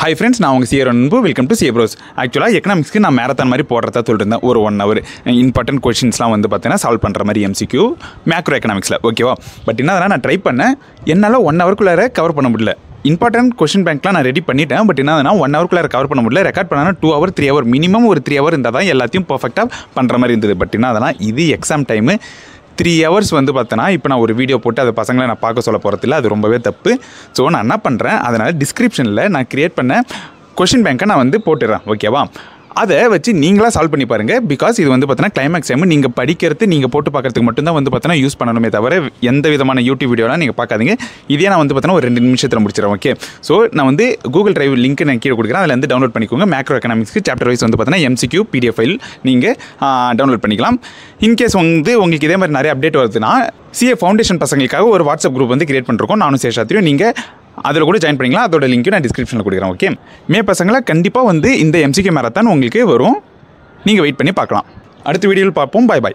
Hi friends, நான் உங்கள் CA Anbu. Welcome to CA bros. ஆக்சுவலாக எக்கனாமிக்ஸ்க்கு நான் மேரத்தான் மாதிரி போடுறதா சொல்லியிருந்தேன். ஒரு 1 hour இம்பார்ட்டன்ட் கொஷின்ஸ்லாம் வந்து பார்த்தீங்கன்னா சால்வ் பண்ணுற மாதிரி எம்சிக்யூ மேக்ரோ எக்கனாமிக்ஸில் ஓகேவா. பட் என்ன நான் ட்ரை பண்ணேன், என்னால் 1 hourக்குள்ளார கவர் பண்ண முடியல. இம்பார்ட்டன்ட் கொஷின் பேங்க்லாம் நான் ரெடி பண்ணிட்டேன். பட் என்ன 1 hourக்குள்ளார கவர் பண்ண முடியல. ரெக்கார்ட் பண்ணால் 2 hour 3 hour மினிமம் ஒரு 3 hour இருந்தால் தான் எல்லாத்தையும் பர்ஃபெக்டாக பண்ணுற மாதிரி இருந்தது. பட் என்ன இது எக்ஸாம் டைமு 3 hours வந்து பார்த்தோன்னா இப்போ நான் ஒரு வீடியோ போட்டு அதை பசங்களை நான் பார்க்க சொல்ல போகிறதில்ல, அது ரொம்பவே தப்பு. ஸோ நான் என்ன பண்ணுறேன், அதனால் டிஸ்கிரிப்ஷனில் நான் க்ரியேட் பண்ண கொஷின் பேங்க்கை நான் வந்து போட்டுடுறேன் ஓகேவா. அதை வச்சு நீங்களாக சால்வ் பண்ணி பாருங்கள். பிகாஸ் இது வந்து பார்த்தீங்கன்னா கிளைமேக்ஸ் டைம் நீங்கள் படிக்கிறது நீங்கள் போட்டு பார்க்கறதுக்கு மட்டும்தான் வந்து பார்த்தீங்கன்னா யூஸ் பண்ணணுமே தவிர எந்த விதமான யூடியூப் வீடியோலாம் நீங்கள் பார்க்காதீங்க. இதே நான் வந்து பார்த்தீங்கன்னா ஒரு 2 நிமிஷத்தில் முடிச்சிடறேன் ஓகே. ஸோ நான் வந்து கூகுள் டிரைவ் லிங்க் நான் கீழே கொடுக்குறேன், அதில் வந்து டவுன்லோட் பண்ணிக்கோங்க. மேக்ரோ எக்கனாமிக்ஸ்க்கு சாப்டர் வைஸ் வந்து பார்த்தீங்கன்னா எம்சிக்யூ பிடிஎஃப் ஃபைல் நீங்கள் டவுன்லோட் பண்ணிக்கலாம். இன்கேஸ் வந்து உங்களுக்கு இதே மாதிரி நிறைய அப்டேட் வருதுன்னா சிஏ ஃபவுண்டேஷன் பசங்களுக்காக ஒரு வாட்ஸ்அப் குரூப் வந்து கிரியேட் பண்ணிருக்கோம். நானும் சேஷாத்திரியும் நீங்கள் அதில் கூட ஜாயின் பண்ணிக்கலாம். அதோட லிங்க்கும் நான் டிஸ்கிரிப்ஷனில் கொடுக்குறேன் ஓகே. மே பசங்களை கண்டிப்பாக வந்து இந்த எம்சிக்யூ மேரத்தான் உங்களுக்கு வரும். நீங்கள் வெயிட் பண்ணி பார்க்கலாம். அடுத்த வீடியோவில் பார்ப்போம். பை.